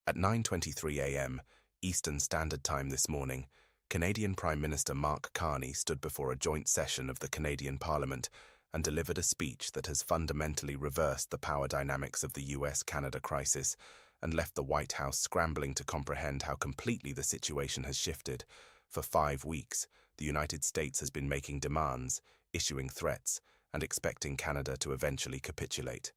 At 9:23 a.m. Eastern Standard Time this morning, Canadian Prime Minister Mark Carney stood before a joint session of the Canadian Parliament and delivered a speech that has fundamentally reversed the power dynamics of the US-Canada crisis and left the White House scrambling to comprehend how completely the situation has shifted. For 5 weeks, the United States has been making demands, issuing threats, and expecting Canada to eventually capitulate.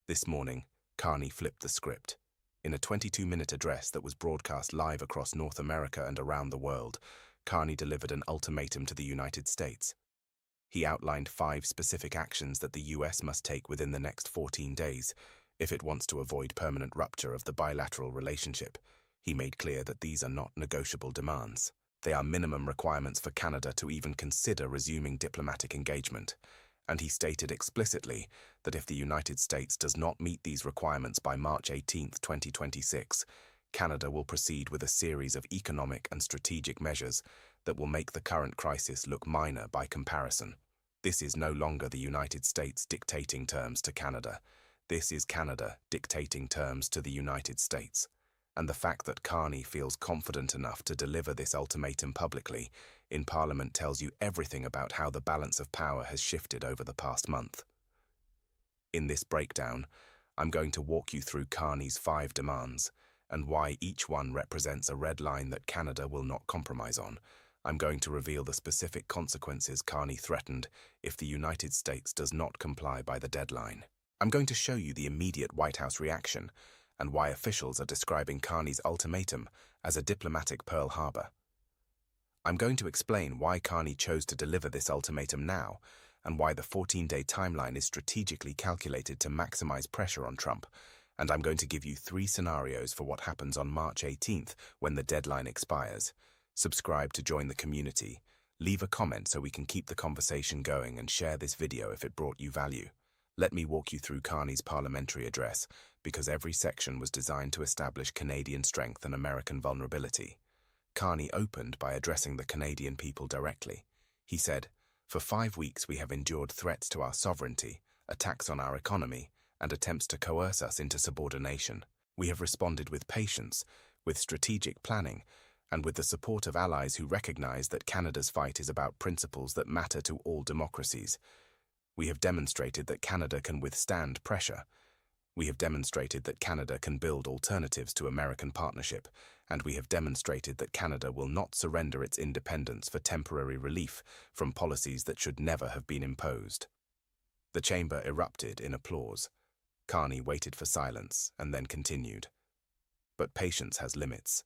This morning, Carney flipped the script. In a 22-minute address that was broadcast live across North America and around the world, Carney delivered an ultimatum to the United States. He outlined 5 specific actions that the US must take within the next 14 days if it wants to avoid permanent rupture of the bilateral relationship. He made clear that these are not negotiable demands. They are minimum requirements for Canada to even consider resuming diplomatic engagement. And he stated explicitly that if the United States does not meet these requirements by March 18, 2026, Canada will proceed with a series of economic and strategic measures that will make the current crisis look minor by comparison. This is no longer the United States dictating terms to Canada. This is Canada dictating terms to the United States. And the fact that Carney feels confident enough to deliver this ultimatum publicly in Parliament tells you everything about how the balance of power has shifted over the past month. In this breakdown, I'm going to walk you through Carney's 5 demands and why each one represents a red line that Canada will not compromise on. I'm going to reveal the specific consequences Carney threatened if the United States does not comply by the deadline. I'm going to show you the immediate White House reaction and why officials are describing Carney's ultimatum as a diplomatic Pearl Harbor. I'm going to explain why Carney chose to deliver this ultimatum now and why the 14-day timeline is strategically calculated to maximize pressure on Trump. And I'm going to give you 3 scenarios for what happens on March 18th when the deadline expires. Subscribe to join the community. Leave a comment so we can keep the conversation going and share this video if it brought you value. Let me walk you through Carney's parliamentary address, because every section was designed to establish Canadian strength and American vulnerability. Carney opened by addressing the Canadian people directly. He said, "For 5 weeks we have endured threats to our sovereignty, attacks on our economy, and attempts to coerce us into subordination. We have responded with patience, with strategic planning, and with the support of allies who recognize that Canada's fight is about principles that matter to all democracies. We have demonstrated that Canada can withstand pressure. We have demonstrated that Canada can build alternatives to American partnership, and we have demonstrated that Canada will not surrender its independence for temporary relief from policies that should never have been imposed." The chamber erupted in applause. Carney waited for silence and then continued. "But patience has limits.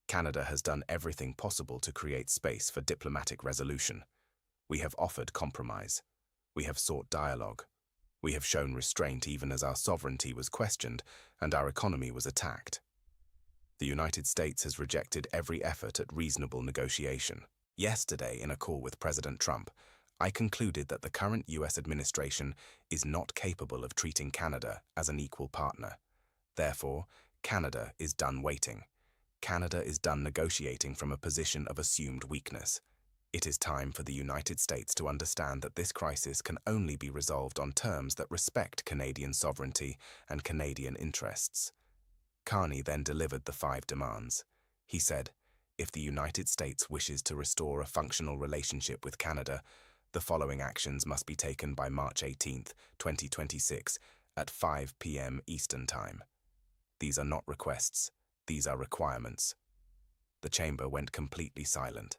Canada has done everything possible to create space for diplomatic resolution. We have offered compromise. We have sought dialogue. We have shown restraint even as our sovereignty was questioned and our economy was attacked. The United States has rejected every effort at reasonable negotiation. Yesterday, in a call with President Trump, I concluded that the current US administration is not capable of treating Canada as an equal partner. Therefore, Canada is done waiting. Canada is done negotiating from a position of assumed weakness. It is time for the United States to understand that this crisis can only be resolved on terms that respect Canadian sovereignty and Canadian interests." Carney then delivered the 5 demands. He said, if the United States wishes to restore a functional relationship with Canada, the following actions must be taken by March 18, 2026, at 5 p.m. Eastern Time. These are not requests, these are requirements. The chamber went completely silent.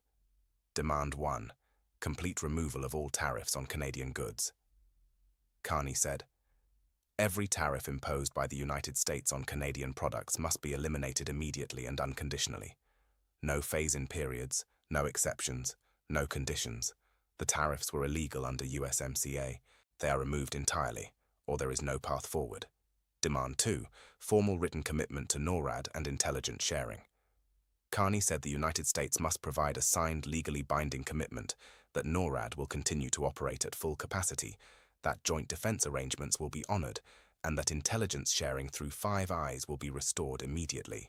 Demand 1. Complete removal of all tariffs on Canadian goods. Carney said, every tariff imposed by the United States on Canadian products must be eliminated immediately and unconditionally. No phase-in periods, no exceptions, no conditions. The tariffs were illegal under USMCA. They are removed entirely, or there is no path forward. Demand 2. Formal written commitment to NORAD and intelligence sharing. Carney said the United States must provide a signed, legally binding commitment that NORAD will continue to operate at full capacity, that joint defense arrangements will be honored, and that intelligence sharing through 5 Eyes will be restored immediately.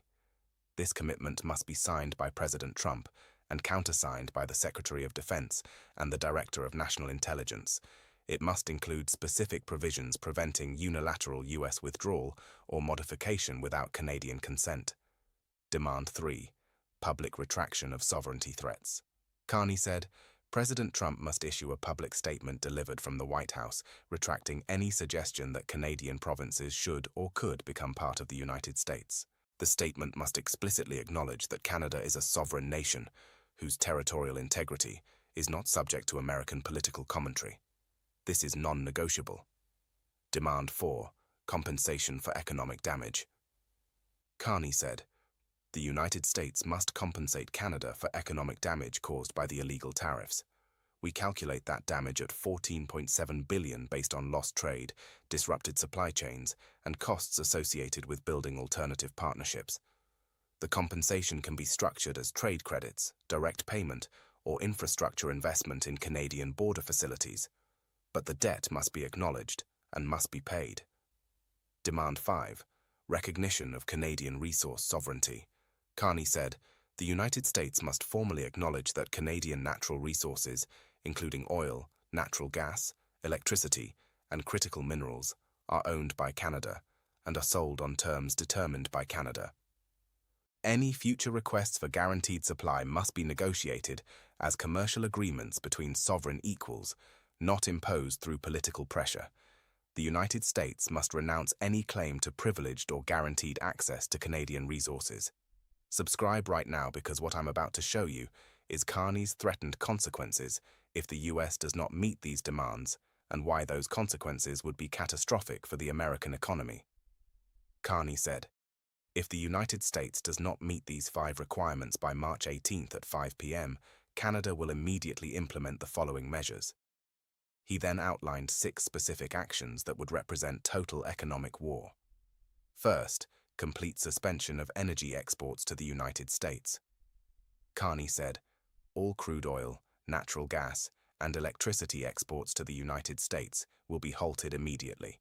This commitment must be signed by President Trump and countersigned by the Secretary of Defense and the Director of National Intelligence. It must include specific provisions preventing unilateral US withdrawal or modification without Canadian consent. Demand 3. Public retraction of sovereignty threats. Carney said, President Trump must issue a public statement delivered from the White House, retracting any suggestion that Canadian provinces should or could become part of the United States. The statement must explicitly acknowledge that Canada is a sovereign nation, whose territorial integrity is not subject to American political commentary. This is non-negotiable. Demand 4. Compensation for economic damage. Carney said, the United States must compensate Canada for economic damage caused by the illegal tariffs. We calculate that damage at $14.7 billion based on lost trade, disrupted supply chains, and costs associated with building alternative partnerships. The compensation can be structured as trade credits, direct payment, or infrastructure investment in Canadian border facilities. But the debt must be acknowledged and must be paid. Demand 5. Recognition of Canadian resource sovereignty. Carney said, the United States must formally acknowledge that Canadian natural resources, including oil, natural gas, electricity, and critical minerals, are owned by Canada and are sold on terms determined by Canada. Any future requests for guaranteed supply must be negotiated as commercial agreements between sovereign equals, not imposed through political pressure. The United States must renounce any claim to privileged or guaranteed access to Canadian resources. Subscribe right now because what I'm about to show you is Carney's threatened consequences if the US does not meet these demands and why those consequences would be catastrophic for the American economy. Carney said, if the United States does not meet these 5 requirements by March 18th at 5 p.m., Canada will immediately implement the following measures. He then outlined 6 specific actions that would represent total economic war. First, complete suspension of energy exports to the United States. Carney said, all crude oil, natural gas, and electricity exports to the United States will be halted immediately.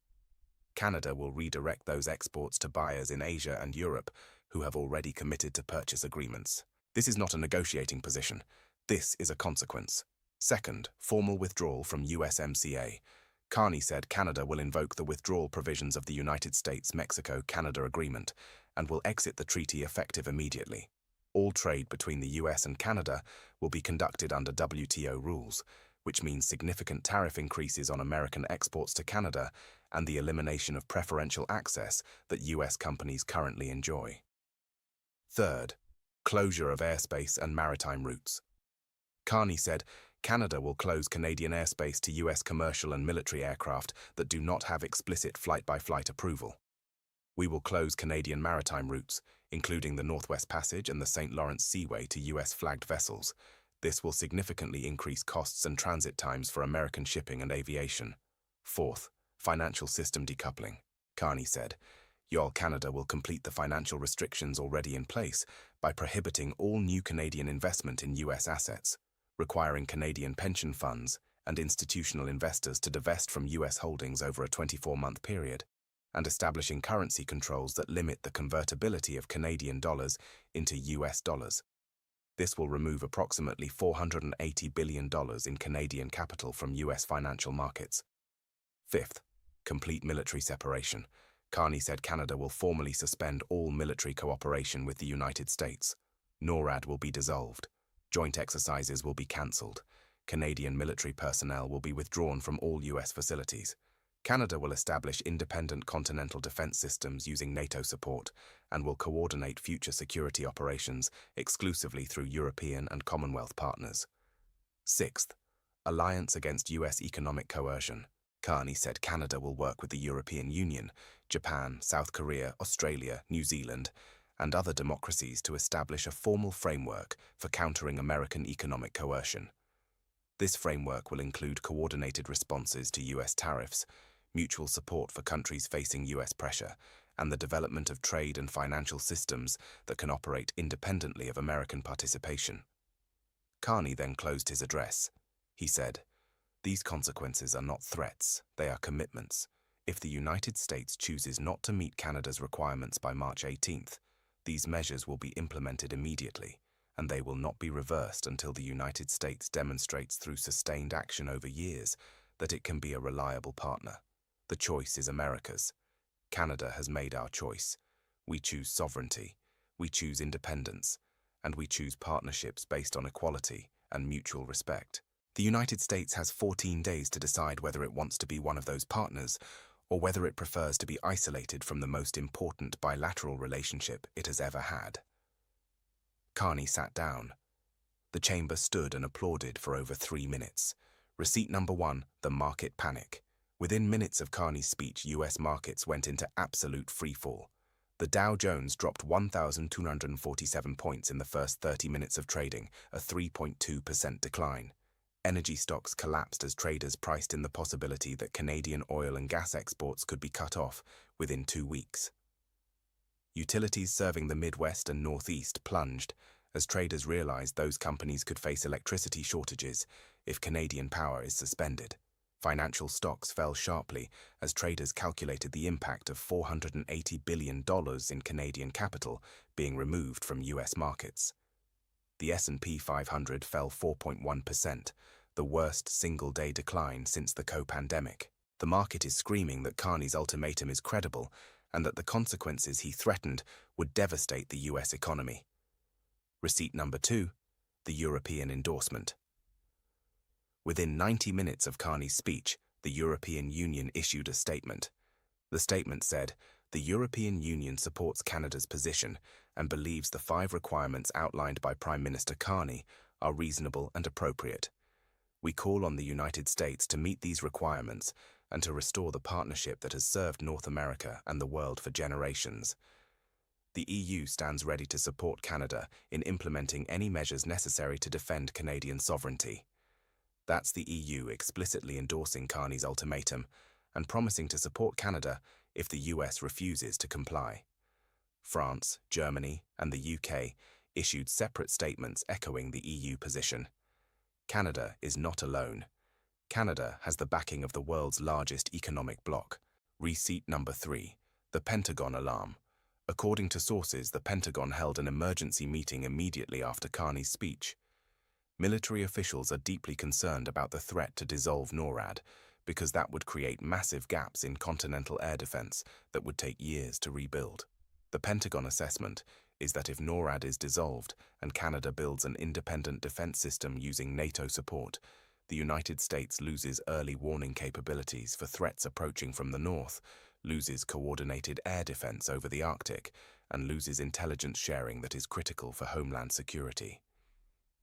Canada will redirect those exports to buyers in Asia and Europe who have already committed to purchase agreements. This is not a negotiating position. This is a consequence. Second, formal withdrawal from USMCA. Carney said Canada will invoke the withdrawal provisions of the United States-Mexico-Canada Agreement and will exit the treaty effective immediately. All trade between the US and Canada will be conducted under WTO rules, which means significant tariff increases on American exports to Canada and the elimination of preferential access that US companies currently enjoy. Third, closure of airspace and maritime routes. Carney said Canada will close Canadian airspace to US commercial and military aircraft that do not have explicit flight-by-flight approval. We will close Canadian maritime routes, including the Northwest Passage and the St. Lawrence Seaway to US-flagged vessels. This will significantly increase costs and transit times for American shipping and aviation. Fourth, financial system decoupling. Carney said, YOL Canada will complete the financial restrictions already in place by prohibiting all new Canadian investment in US assets, requiring Canadian pension funds and institutional investors to divest from US holdings over a 24-month period, and establishing currency controls that limit the convertibility of Canadian dollars into US dollars. This will remove approximately $480 billion in Canadian capital from US financial markets. Fifth, complete military separation. Carney said Canada will formally suspend all military cooperation with the United States. NORAD will be dissolved. Joint exercises will be cancelled. Canadian military personnel will be withdrawn from all US facilities. Canada will establish independent continental defense systems using NATO support and will coordinate future security operations exclusively through European and Commonwealth partners. Sixth, alliance against US economic coercion. Carney said Canada will work with the European Union, Japan, South Korea, Australia, New Zealand, and other democracies to establish a formal framework for countering American economic coercion. This framework will include coordinated responses to US tariffs, mutual support for countries facing US pressure, and the development of trade and financial systems that can operate independently of American participation. Carney then closed his address. He said, "These consequences are not threats, they are commitments. If the United States chooses not to meet Canada's requirements by March 18th, these measures will be implemented immediately, and they will not be reversed until the United States demonstrates through sustained action over years that it can be a reliable partner. The choice is America's. Canada has made our choice. We choose sovereignty, we choose independence, and we choose partnerships based on equality and mutual respect. The United States has 14 days to decide whether it wants to be one of those partners or whether it prefers to be isolated from the most important bilateral relationship it has ever had. Carney sat down. The chamber stood and applauded for over 3 minutes. Receipt number 1, the market panic. Within minutes of Carney's speech, US markets went into absolute freefall. The Dow Jones dropped 1,247 points in the first 30 minutes of trading, a 3.2% decline. Energy stocks collapsed as traders priced in the possibility that Canadian oil and gas exports could be cut off within 2 weeks. Utilities serving the Midwest and Northeast plunged as traders realized those companies could face electricity shortages if Canadian power is suspended. Financial stocks fell sharply as traders calculated the impact of $480 billion in Canadian capital being removed from US markets. The S&P 500 fell 4.1%, the worst single-day decline since the co-pandemic. The market is screaming that Carney's ultimatum is credible and that the consequences he threatened would devastate the US economy. Receipt number 2, the European endorsement. Within 90 minutes of Carney's speech, the European Union issued a statement. The statement said, "The European Union supports Canada's position and believes the 5 requirements outlined by Prime Minister Carney are reasonable and appropriate. We call on the United States to meet these requirements and to restore the partnership that has served North America and the world for generations. The EU stands ready to support Canada in implementing any measures necessary to defend Canadian sovereignty." That's the EU explicitly endorsing Carney's ultimatum and promising to support Canada if the US refuses to comply. France, Germany, and the UK issued separate statements echoing the EU position. Canada is not alone. Canada has the backing of the world's largest economic bloc. Receipt number 3, the Pentagon alarm. According to sources, the Pentagon held an emergency meeting immediately after Carney's speech. Military officials are deeply concerned about the threat to dissolve NORAD because that would create massive gaps in continental air defense that would take years to rebuild. The Pentagon assessment is that if NORAD is dissolved and Canada builds an independent defense system using NATO support, the United States loses early warning capabilities for threats approaching from the north, loses coordinated air defense over the Arctic, and loses intelligence sharing that is critical for homeland security.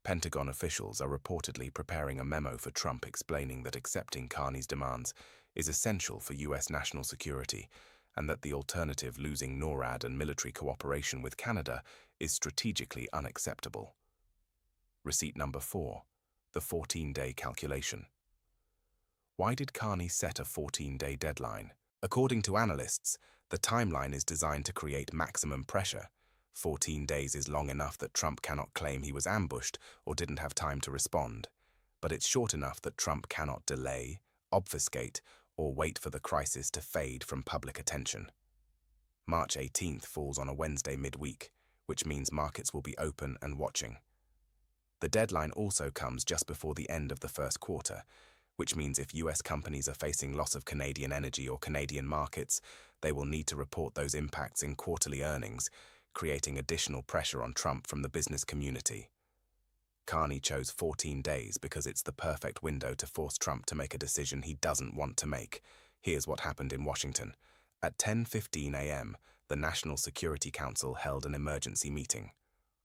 Pentagon officials are reportedly preparing a memo for Trump explaining that accepting Carney's demands is essential for US national security and that the alternative, losing NORAD and military cooperation with Canada, is strategically unacceptable. Receipt number 4, the 14-day calculation. Why did Carney set a 14-day deadline? According to analysts, the timeline is designed to create maximum pressure. 14 days is long enough that Trump cannot claim he was ambushed or didn't have time to respond, but it's short enough that Trump cannot delay, obfuscate, or wait for the crisis to fade from public attention. March 18th falls on a Wednesday midweek, which means markets will be open and watching. The deadline also comes just before the end of the first quarter, which means if US companies are facing loss of Canadian energy or Canadian markets, they will need to report those impacts in quarterly earnings, creating additional pressure on Trump from the business community. Carney chose 14 days because it's the perfect window to force Trump to make a decision he doesn't want to make. Here's what happened in Washington. At 10:15 a.m., the National Security Council held an emergency meeting.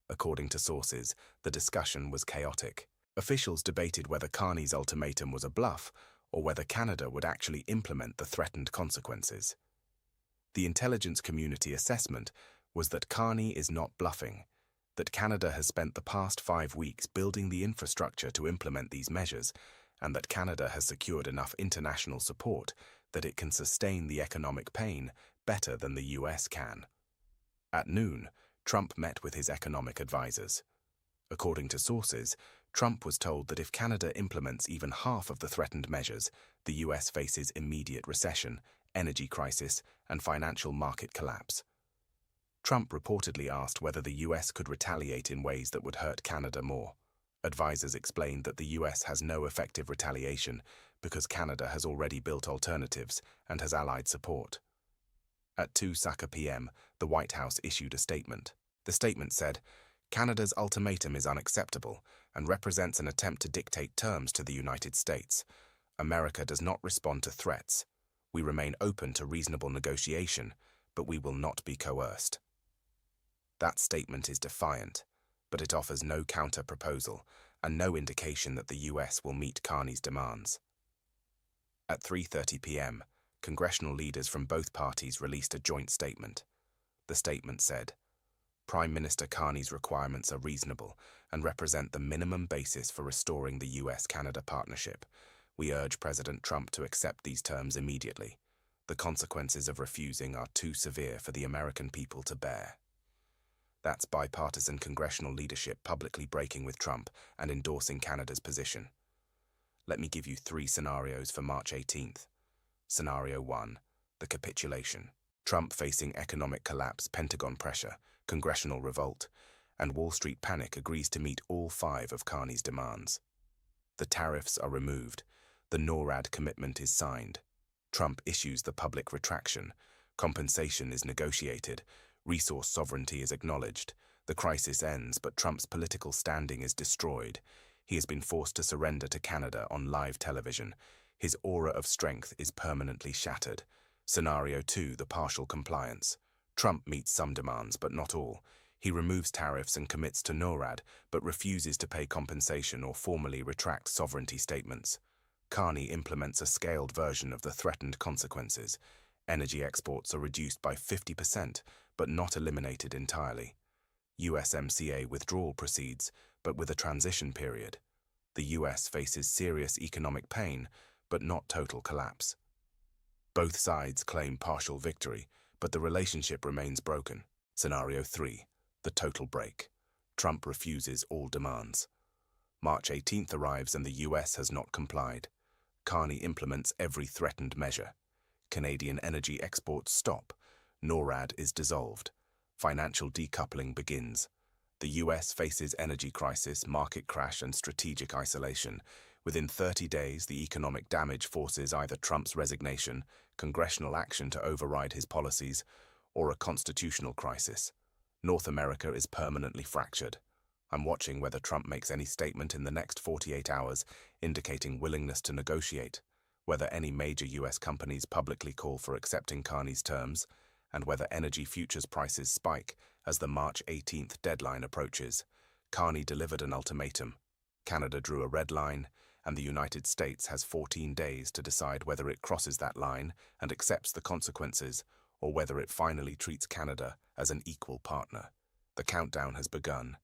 According to sources, the discussion was chaotic. Officials debated whether Carney's ultimatum was a bluff or whether Canada would actually implement the threatened consequences. The intelligence community assessment was that Carney is not bluffing, that Canada has spent the past 5 weeks building the infrastructure to implement these measures, and that Canada has secured enough international support that it can sustain the economic pain better than the US can. At noon, Trump met with his economic advisors. According to sources, Trump was told that if Canada implements even half of the threatened measures, the US faces immediate recession, energy crisis, and financial market collapse. Trump reportedly asked whether the US could retaliate in ways that would hurt Canada more. Advisors explained that the US has no effective retaliation because Canada has already built alternatives and has allied support. At 2:00 p.m., the White House issued a statement. The statement said, "Canada's ultimatum is unacceptable and represents an attempt to dictate terms to the United States. America does not respond to threats. We remain open to reasonable negotiation, but we will not be coerced." That statement is defiant, but it offers no counter-proposal and no indication that the US will meet Carney's demands. At 3:30 p.m., congressional leaders from both parties released a joint statement. The statement said, "Prime Minister Carney's requirements are reasonable and represent the minimum basis for restoring the US-Canada partnership. We urge President Trump to accept these terms immediately. The consequences of refusing are too severe for the American people to bear." That's bipartisan congressional leadership publicly breaking with Trump and endorsing Canada's position. Let me give you 3 scenarios for March 18th. Scenario 1, the capitulation. Trump facing economic collapse, Pentagon pressure, congressional revolt, and Wall Street panic agrees to meet all 5 of Carney's demands. The tariffs are removed. The NORAD commitment is signed. Trump issues the public retraction. Compensation is negotiated. Resource sovereignty is acknowledged. The crisis ends, but Trump's political standing is destroyed. He has been forced to surrender to Canada on live television. His aura of strength is permanently shattered. Scenario 2, the partial compliance. Trump meets some demands, but not all. He removes tariffs and commits to NORAD, but refuses to pay compensation or formally retract sovereignty statements. Carney implements a scaled version of the threatened consequences. Energy exports are reduced by 50%, but not eliminated entirely. USMCA withdrawal proceeds, but with a transition period. The US faces serious economic pain, but not total collapse. Both sides claim partial victory, but the relationship remains broken. Scenario 3, the total break. Trump refuses all demands. March 18th arrives and the US has not complied. Carney implements every threatened measure. Canadian energy exports stop. NORAD is dissolved. Financial decoupling begins. The US faces energy crisis, market crash, and strategic isolation. Within 30 days, the economic damage forces either Trump's resignation, congressional action to override his policies, or a constitutional crisis. North America is permanently fractured. I'm watching whether Trump makes any statement in the next 48 hours indicating willingness to negotiate, whether any major US companies publicly call for accepting Carney's terms, and whether energy futures prices spike as the March 18th deadline approaches. Carney delivered an ultimatum. Canada drew a red line, and the United States has 14 days to decide whether it crosses that line and accepts the consequences, or whether it finally treats Canada as an equal partner. The countdown has begun.